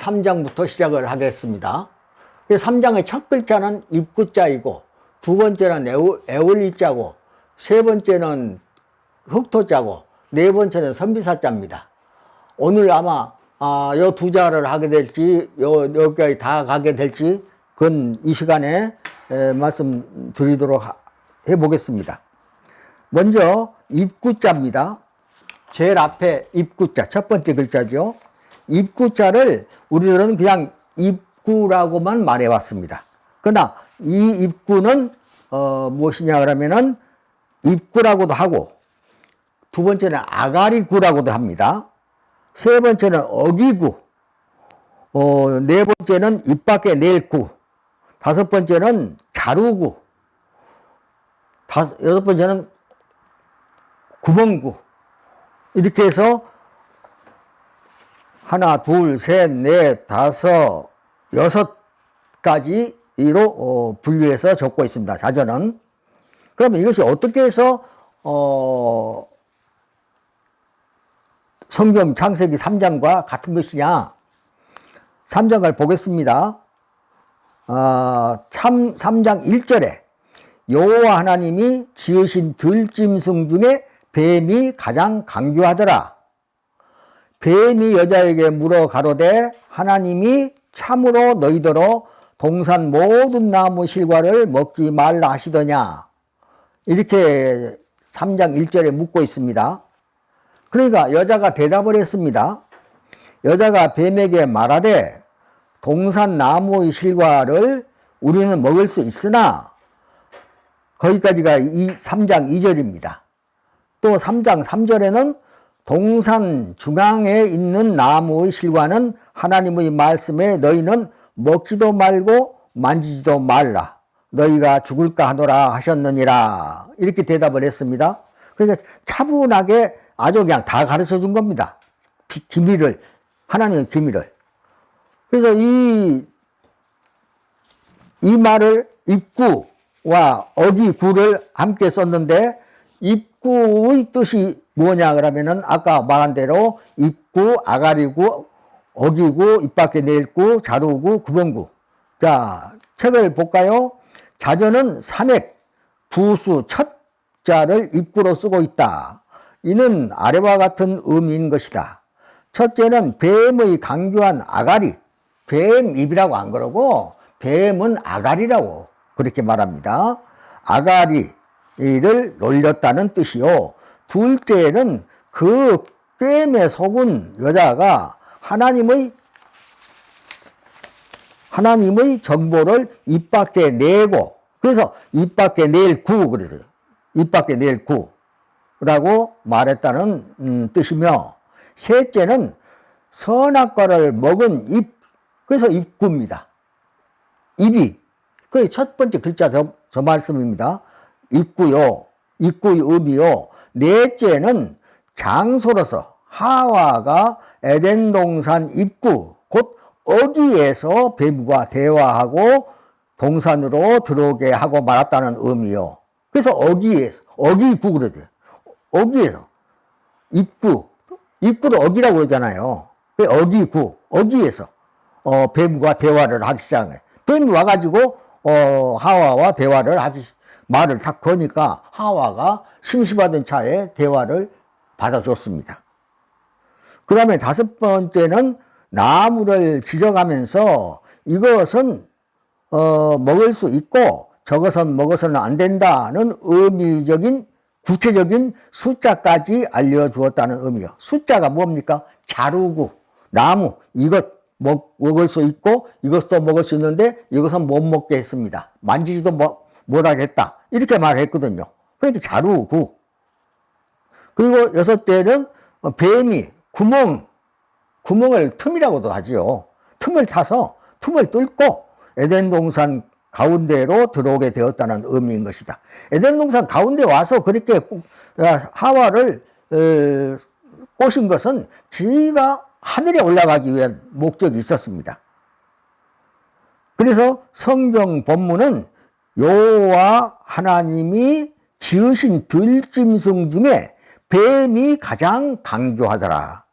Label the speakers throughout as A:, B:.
A: 3장부터 시작을 하겠습니다. 3장의 첫 글자는 입구자이고, 두 번째는 애월이자고, 세 번째는 흑토자고, 네 번째는 선비사자입니다. 오늘 아마 요 두 자를 하게 될지 여기까지 다 가게 될지 그건 이 시간에 말씀드리도록 해보겠습니다. 먼저 입구자입니다. 제일 앞에 입구자, 첫 번째 글자죠. 입구자를 우리들은 그냥 입구라고만 말해왔습니다. 그러나 이 입구는 무엇이냐 그러면은 입구라고도 하고, 두 번째는 아가리구라고도 합니다. 세 번째는 어기구, 네 번째는 입 밖에 낼 구, 다섯 번째는 자루구, 여섯 번째는 구멍구. 이렇게 해서 하나, 둘, 셋, 넷, 다섯, 여섯 가지로 분류해서 적고 있습니다. 자전은. 그러면 이것이 어떻게 해서 성경 창세기 3장과 같은 것이냐? 3장을 보겠습니다. 3장 1절에 여호와 하나님이 지으신 들짐승 중에 뱀이 가장 강교하더라. 뱀이 여자에게 물어 가로되 하나님이 참으로 너희더러 동산 모든 나무 실과를 먹지 말라 하시더냐. 이렇게 3장 1절에 묻고 있습니다. 그러니까 여자가 대답을 했습니다. 여자가 뱀에게 말하되 동산 나무의 실과를 우리는 먹을 수 있으나, 거기까지가 3장 2절입니다. 또 3장 3절에는 동산 중앙에 있는 나무의 실과는 하나님의 말씀에 너희는 먹지도 말고 만지지도 말라. 너희가 죽을까 하노라 하셨느니라. 이렇게 대답을 했습니다. 그러니까 차분하게 아주 그냥 다 가르쳐 준 겁니다. 기밀을, 하나님의 기밀을. 그래서 이 말을 입구와 어기구를 함께 썼는데, 입구의 뜻이 뭐냐 그러면은 아까 말한 대로 입구, 아가리구, 어기구, 입 밖에 낼 구, 자루구, 구멍구. 자, 책을 볼까요? 자전은 산액, 부수, 첫 자를 입구로 쓰고 있다. 이는 아래와 같은 의미인 것이다. 첫째는 뱀의 강교한 아가리, 뱀 입이라고 안 그러고 뱀은 아가리라고 그렇게 말합니다. 아가리를 놀렸다는 뜻이요. 둘째는 그 뱀에 속은 여자가 하나님의 정보를 입 밖에 내고, 그래서 입 밖에 낼 구, 그래서요. 입 밖에 낼 구라고 말했다는 뜻이며, 셋째는 선악과를 먹은 입, 그래서 입구입니다. 입이, 그 첫 번째 글자 저 말씀입니다. 입구요, 입구의 의미요. 넷째는 장소로서 하와가 에덴 동산 입구, 곧 어귀에서 뱀과 대화하고 동산으로 들어오게 하고 말았다는 의미요. 그래서 어귀구 그러죠. 어귀에서. 입구도 어귀라고 그러잖아요. 어귀구, 어귀에서 뱀과 대화를 하기 시작해. 뱀이 와가지고 하와와 대화를 말을 탁 거니까 하와가 심심하던 차에 대화를 받아줬습니다. 그 다음에 다섯 번째는 나무를 지적하면서 이것은 먹을 수 있고 저것은 먹어서는 안 된다는 의미적인 구체적인 숫자까지 알려주었다는 의미요. 숫자가 뭡니까? 자루구, 나무, 이것 먹을 수 있고 이것도 먹을 수 있는데 이것은 못 먹게 했습니다. 만지지도 못하겠다. 이렇게 말했거든요. 그러니까 자루구. 그리고 여섯째는 뱀이 구멍을 틈이라고도 하지요. 틈을 타서 틈을 뚫고 에덴 동산 가운데로 들어오게 되었다는 의미인 것이다. 에덴 동산 가운데 와서 그렇게 하와를 꼬신 것은 지가 하늘에 올라가기 위한 목적이 있었습니다. 그래서 성경 본문은 여호와 하나님이 지으신 들짐승 중에 뱀이 가장 강교하더라.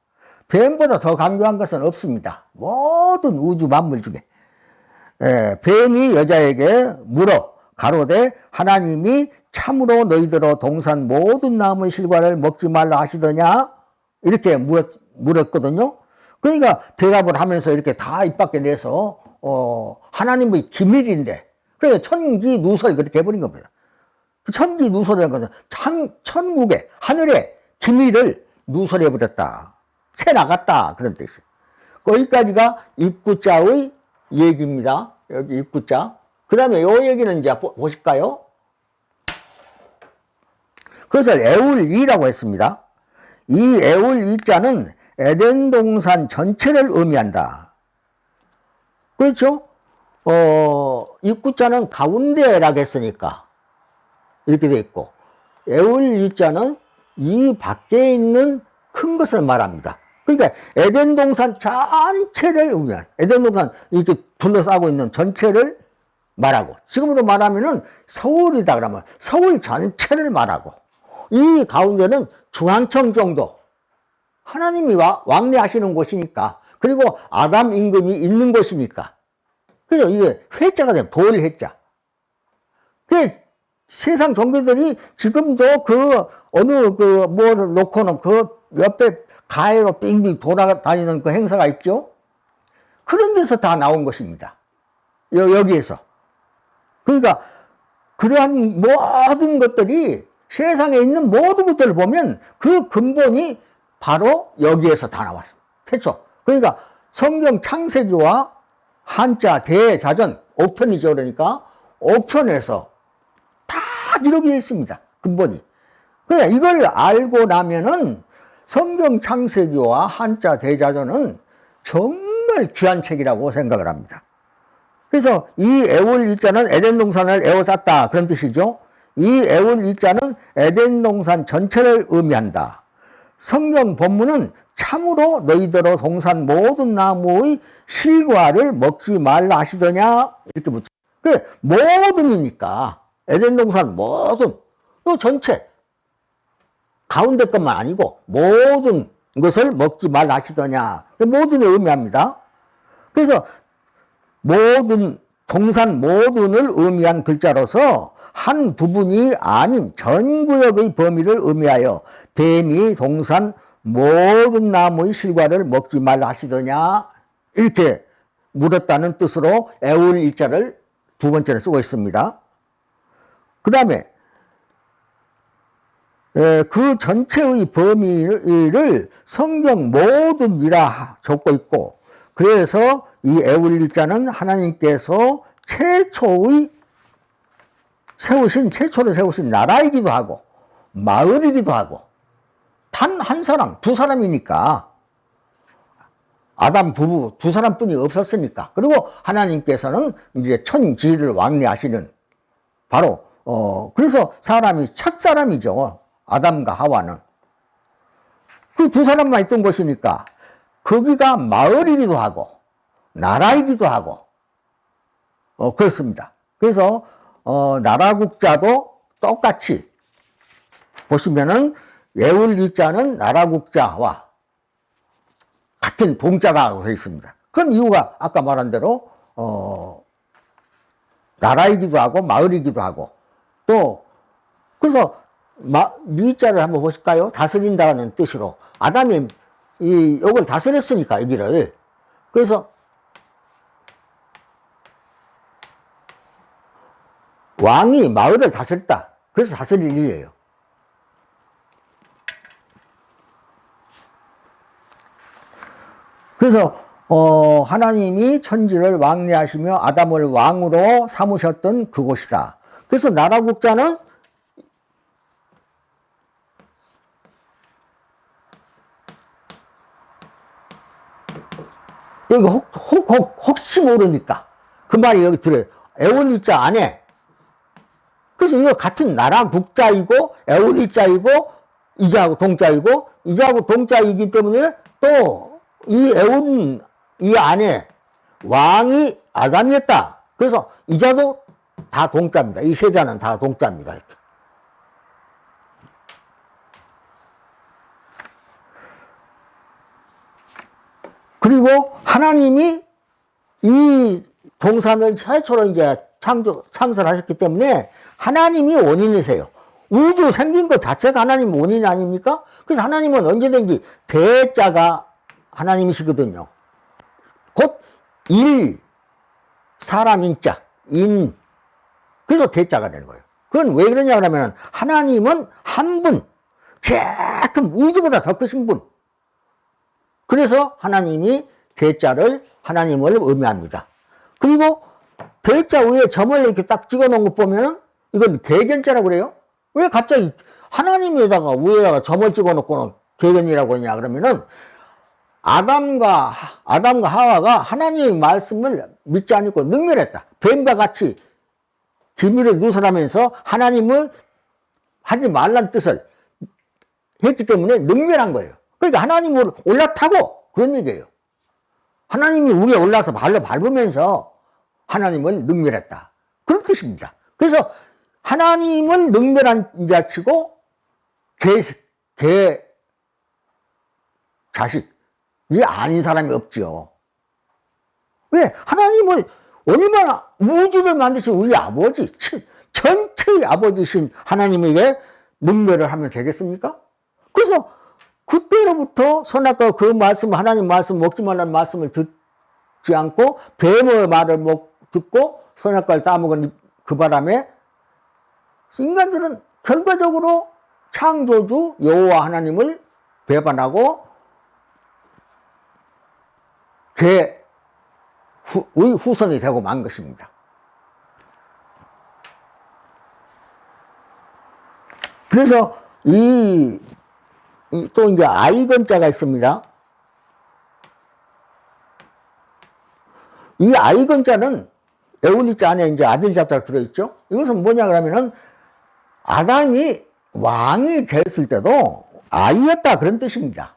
A: 뱀보다 더 강조한 것은 없습니다. 모든 우주 만물 중에. 뱀이 여자에게 물어 가로되 하나님이 참으로 너희들어 동산 모든 나무의 실과를 먹지 말라 하시더냐? 이렇게 물었거든요. 그러니까 대답을 하면서 이렇게 다 입 밖에 내서 하나님의 기밀인데, 그러니까 천기누설 그렇게 해버린 겁니다. 천기누설이라는 것은 천국의 하늘의 기밀을 누설해버렸다, 채 나갔다, 그런 뜻이에요. 거기까지가 입구자의 얘기입니다. 여기 입구자. 그 다음에 요 얘기는 이제 보실까요? 그것을 에울이라고 했습니다. 이 에울이자는 에덴 동산 전체를 의미한다. 그렇죠? 입구자는 가운데라고 했으니까 이렇게 돼 있고, 에울이자는 이 밖에 있는 큰 것을 말합니다. 그러니까 에덴 동산 전체를 의미한, 에덴 동산 이렇게 둘러싸고 있는 전체를 말하고, 지금으로 말하면은 서울이다 그러면 서울 전체를 말하고, 이 가운데는 중앙청 정도, 하나님이 왕래하시는 곳이니까, 그리고 아담 임금이 있는 곳이니까, 그래서 이게 회자가 돼, 보일회자. 그 세상 종교들이 지금도 어느 뭐 놓고는 옆에 가해로 빙빙 돌아다니는 그 행사가 있죠? 그런 데서 다 나온 것입니다. 여기에서. 그러니까 그러한 모든 것들이, 세상에 있는 모든 것들을 보면 그 근본이 바로 여기에서 다 나왔습니다. 태초. 그러니까 성경 창세기와 한자 대자전 5편이죠. 그러니까 5편에서 다 기록이 있습니다. 근본이. 그러니까 이걸 알고 나면은 성경 창세기와 한자 대자전은 정말 귀한 책이라고 생각을 합니다. 그래서 이 에울이자는 에덴 동산을 에워쌌다, 그런 뜻이죠. 이 에울이자는 에덴 동산 전체를 의미한다. 성경 본문은 참으로 너희들어 동산 모든 나무의 실과를 먹지 말라 하시더냐, 이렇게 묻죠. 그 모든이니까 에덴 동산 모든, 또 전체, 가운데 것만 아니고 모든 것을 먹지 말라 하시더냐, 모든을 의미합니다. 그래서 모든, 동산 모든을 의미한 글자로서 한 부분이 아닌 전 구역의 범위를 의미하여 뱀이 동산 모든 나무의 실과를 먹지 말라 하시더냐, 이렇게 물었다는 뜻으로 에울이자를 두 번째로 쓰고 있습니다. 그 다음에 그 전체의 범위를 성경 모든이라 적고 있고, 그래서 이 에울리자는 하나님께서 최초로 세우신 나라이기도 하고 마을이기도 하고, 단 한 사람, 두 사람이니까, 아담 부부 두 사람뿐이 없었으니까, 그리고 하나님께서는 이제 천지를 왕래하시는, 바로 그래서 사람이 첫 사람이죠. 아담과 하와는 그 두 사람만 있던 곳이니까 거기가 마을이기도 하고 나라이기도 하고 그렇습니다. 그래서 나라국자도 똑같이 보시면은 에울리자는 나라국자와 같은 동자가 되어 있습니다. 그런 이유가 아까 말한 대로 나라이기도 하고 마을이기도 하고, 또 그래서 리자를 한번 보실까요? 다스린다는 뜻으로 아담이 이걸 다스렸으니까, 여기를. 그래서 왕이 마을을 다스렸다. 그래서 다스릴 일이에요. 그래서 하나님이 천지를 왕래하시며 아담을 왕으로 삼으셨던 그곳이다. 그래서 나라국자는 여기 혹시 모르니까 그 말이 여기 들어요. 에올리자 안에. 그래서 이거 같은 나라 국자이고 에올리자이고 이자하고 동자이고, 이자하고 동자이기 때문에 또 이 안에 왕이 아담이었다. 그래서 이자도 다 동자입니다. 이 세자는 다 동자입니다. 이렇게. 그리고 하나님이 이 동산을 최초로 이제 창설하셨기 때문에 하나님이 원인이세요. 우주 생긴 것 자체가 하나님 원인 아닙니까? 그래서 하나님은 언제든지 대자가 하나님이시거든요. 곧 사람 인자, 그래서 대자가 되는 거예요. 그건 왜 그러냐 그러면 하나님은 한 분, 조금 우주보다 더 크신 분. 그래서 하나님이 하나님을 의미합니다. 그리고 대자 위에 점을 이렇게 딱 찍어 놓은 거 보면은 이건 개견자라고 그래요. 왜 갑자기 하나님에다가 위에다가 점을 찍어 놓고는 개견이라고 하냐 그러면은 아담과 하와가 하나님의 말씀을 믿지 않고 능멸했다. 뱀과 같이 기밀을 누설하면서 하나님을 하지 말란 뜻을 했기 때문에 능멸한 거예요. 그러니까 하나님을 올라타고 그런 얘기예요. 하나님이 위에 올라서 발로 밟으면서 하나님을 능멸했다. 그런 뜻입니다. 그래서 하나님을 능멸한 자치고 개 자식이 아닌 사람이 없죠. 왜? 하나님을 얼마나 우주를 만드신 우리 아버지, 전체의 아버지신 하나님에게 능멸을 하면 되겠습니까? 그래서 그때로부터 선악과 그 말씀, 하나님 말씀 먹지 말라는 말씀을 듣지 않고 뱀의 말을 듣고 선악과를 따먹은 그 바람에 인간들은 결과적으로 창조주 여호와 하나님을 배반하고 개의 후손이 되고 만 것입니다. 그래서 또 이제 아이건자가 있습니다. 이 아이건자는 에울리자 안에 이제 아들 자자가 들어있죠. 이것은 뭐냐 그러면은 아담이 왕이 됐을 때도 아이였다 그런 뜻입니다.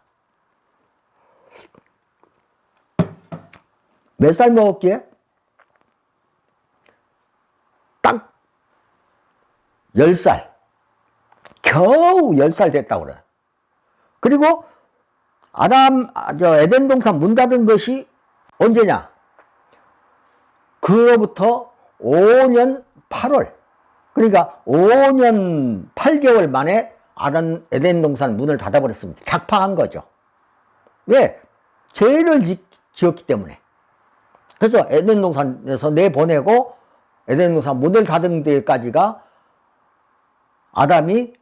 A: 몇 살 먹었기에? 딱 10살. 겨우 10살 됐다고 그래요. 그리고 에덴 동산 문 닫은 것이 언제냐? 그로부터 5년 8월. 그러니까 5년 8개월 만에 에덴 동산 문을 닫아버렸습니다. 작파한 거죠. 왜? 죄를 지었기 때문에. 그래서 에덴 동산에서 내보내고 에덴 동산 문을 닫은 데까지가 아담이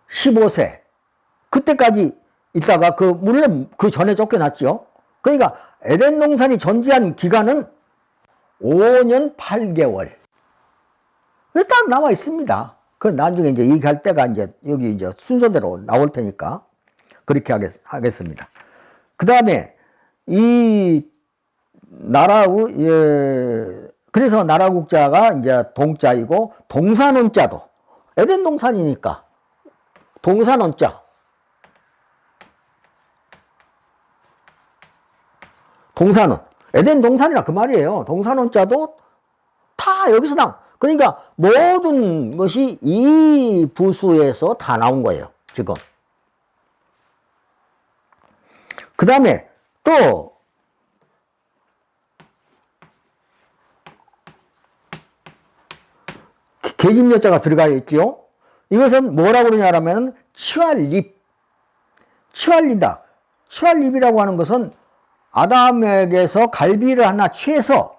A: 15세. 그때까지 있다가 물론 그 전에 쫓겨났죠. 그러니까 에덴 동산이 존재한 기간은 5년 8개월. 그게 딱 나와 있습니다. 그 나중에 이제 얘기할 때가 이제 여기 이제 순서대로 나올 테니까 그렇게 하겠습니다. 그 다음에 그래서 나라국자가 이제 동자이고 동산원자도 에덴 동산이니까 동산원자. 동산원. 에덴 동산이라 그 말이에요. 동산원자도 다 여기서 그러니까 모든 것이 이 부수에서 다 나온 거예요. 지금. 그 다음에 또 계집여자가 들어가 있죠. 이것은 뭐라고 그러냐면 취할립. 취할리다. 취할립이라고 하는 것은 아담에게서 갈비를 하나 취해서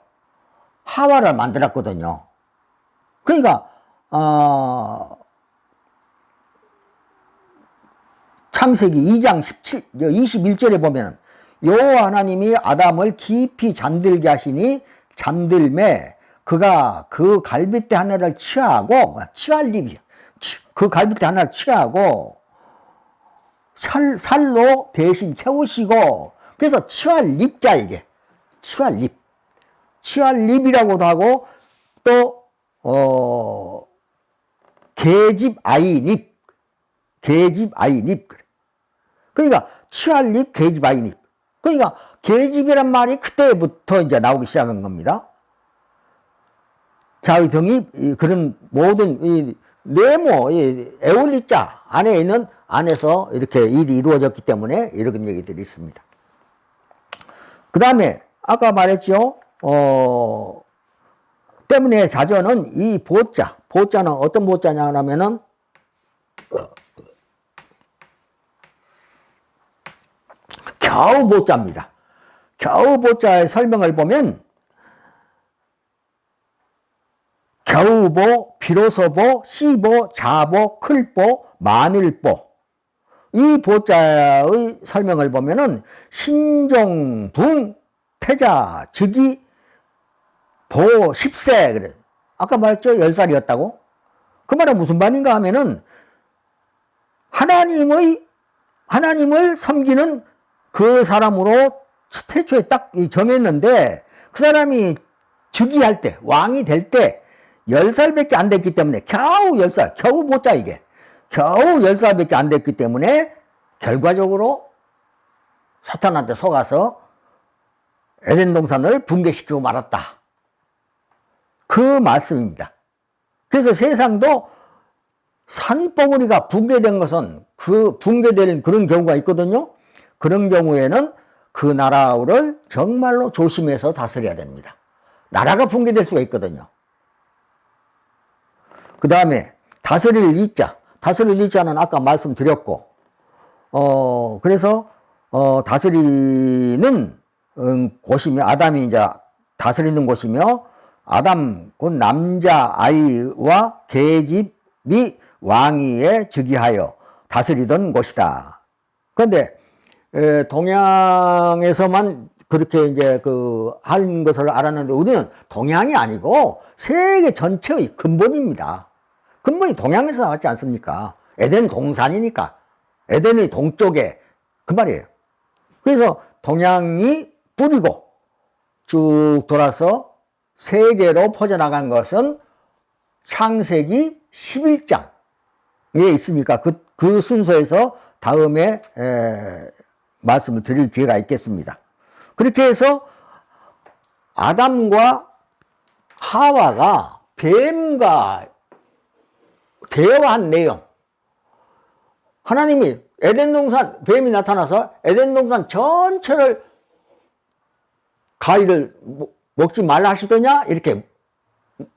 A: 하와를 만들었거든요. 그러니까 창세기 2장 21절에 보면 여호와 하나님이 아담을 깊이 잠들게 하시니 잠들매 그가 그 갈빗대 하나를 취하고 취할립이야. 그 갈빗대 하나를 취하고 살로 대신 채우시고 그래서 취할립자에게 취할립이라고도 하고 또 계집 아이닙 그러니까 취할립 계집 아이닙 그러니까 계집이란 말이 그때부터 이제 나오기 시작한 겁니다. 자의 등이 그런 모든 네모 에올리자 안에 있는 안에서 이렇게 일이 이루어졌기 때문에 이런 얘기들이 있습니다. 그 다음에 아까 말했죠. 때문에 자전은 이 보자. 보자는 어떤 보자냐 하면은 겨우 보자입니다. 겨우 보자의 설명을 보면 겨우보, 비로소보, 씨보, 자보, 클보, 마늘보. 이 보자의 설명을 보면은 신종, 붕, 태자, 즉위, 보, 10세. 그래. 아까 말했죠? 10살이었다고? 그 말은 무슨 말인가 하면은 하나님을 섬기는 그 사람으로 태초에 딱 정했는데 그 사람이 즉위할 때, 왕이 될 때 10살밖에 안 됐기 때문에 겨우 10살, 겨우 보자 이게. 겨우 10살밖에 안 됐기 때문에 결과적으로 사탄한테 속아서 에덴 동산을 붕괴시키고 말았다. 그 말씀입니다. 그래서 세상도 산봉우리가 붕괴된 것은 그 붕괴될 그런 경우가 있거든요. 그런 경우에는 그 나라를 정말로 조심해서 다스려야 됩니다. 나라가 붕괴될 수가 있거든요. 그 다음에 다스릴 이자. 다스릴 이자는 아까 말씀드렸고, 그래서, 다스리는 곳이며, 아담이 이제 다스리는 곳이며, 아담, 곧 남자 아이와 계집이 왕위에 즉위하여 다스리던 곳이다. 그런데, 동양에서만 그렇게 이제 한 것을 알았는데, 우리는 동양이 아니고 세계 전체의 근본입니다. 근본이 동양에서 나왔지 않습니까? 에덴 동산이니까. 에덴의 동쪽에 그 말이에요. 그래서 동양이 뿌리고 쭉 돌아서 세계로 퍼져나간 것은 창세기 11장에 있으니까 그 순서에서 다음에 말씀을 드릴 기회가 있겠습니다. 그렇게 해서 아담과 하와가 뱀과 대화한 내용. 하나님이 에덴 동산, 뱀이 나타나서 에덴 동산 전체를 과일을 먹지 말라 하시더냐? 이렇게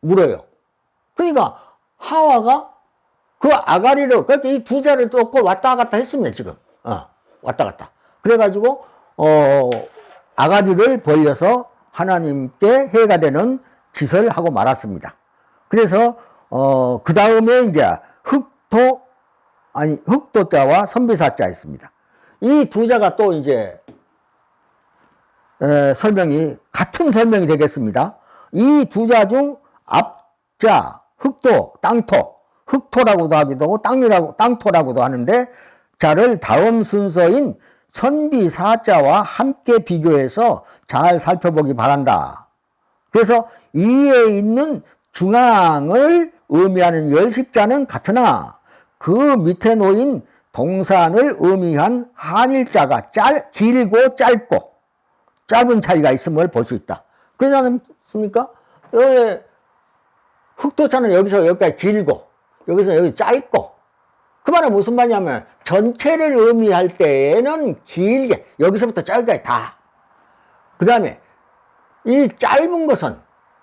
A: 물어요. 그러니까 하와가 그 아가리를, 그러니까 이 두 자를 놓고 왔다 갔다 했습니다, 지금. 왔다 갔다. 그래가지고, 아가리를 벌려서 하나님께 해가 되는 짓을 하고 말았습니다. 그래서, 그 다음에 이제 흑도자와 선비사자 있습니다. 이 두 자가 또 이제, 같은 설명이 되겠습니다. 이 두 자 중 앞자, 흑도, 땅토, 흑토라고도 하기도 하고 땅토라고도 하는데, 자를 다음 순서인 선비사자와 함께 비교해서 잘 살펴보기 바란다. 그래서 위에 있는 중앙을 의미하는 열십자는 같으나 그 밑에 놓인 동산을 의미한 한일자가 길고 짧고 짧은 차이가 있음을 볼 수 있다. 그러지 않습니까? 여기 흑도자는 여기서 여기까지 길고 여기서 여기 짧고, 그 말은 무슨 말이냐면 전체를 의미할 때에는 길게 여기서부터 저기까지 다. 그 다음에 이 짧은 것은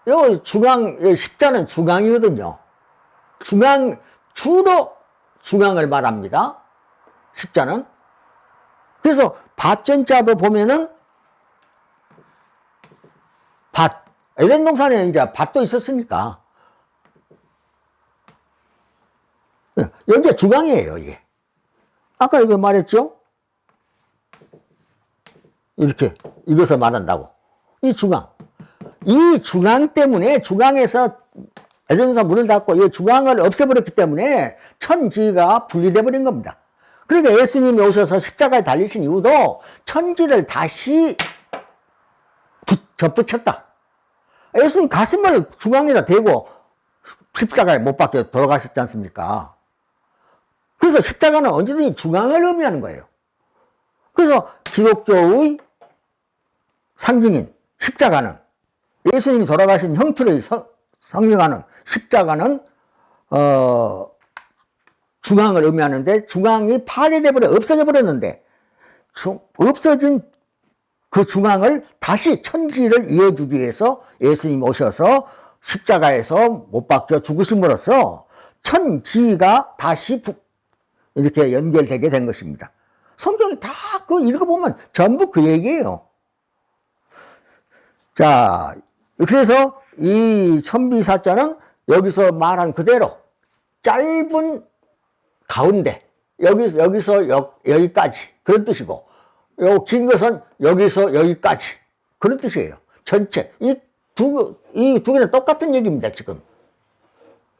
A: 요 십자는 중앙이거든요. 주로 중앙을 말합니다. 십자는. 그래서 밭전자도 보면은 에덴 동산에 이제 밭도 있었으니까. 여기가 중앙이에요, 이게. 아까 이거 말했죠? 이렇게, 이것을 말한다고. 이 중앙 때문에, 중앙에서 에덴에서 문을 닫고 이 중앙을 없애버렸기 때문에 천지가 분리돼 버린 겁니다. 그러니까 예수님이 오셔서 십자가에 달리신 이유도 천지를 다시 접붙였다. 예수님 가슴을 중앙에다 대고 십자가에 못 박혀 돌아가셨지 않습니까? 그래서 십자가는 언제든지 중앙을 의미하는 거예요. 그래서 기독교의 상징인 십자가는, 예수님이 돌아가신 형틀을 상징하는 십자가는 중앙을 의미하는데, 중앙이 파괴돼 버려 없어져 버렸는데, 없어진 그 중앙을 다시 천지를 이어주기 위해서 예수님 오셔서 십자가에서 못 박혀 죽으심으로써 천지가 다시 이렇게 연결되게 된 것입니다. 성경이 다 그 읽어보면 전부 그 얘기예요. 자, 그래서 이 천비사자는 여기서 말한 그대로 짧은 가운데, 여기서 여기까지 그런 뜻이고, 요 긴 것은 여기서 여기까지 그런 뜻이에요. 전체 이 두 개는 똑같은 얘기입니다. 지금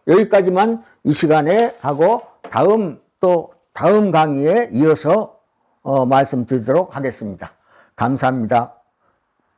A: 여기까지만 이 시간에 하고 다음 강의에 이어서 말씀드리도록 하겠습니다. 감사합니다.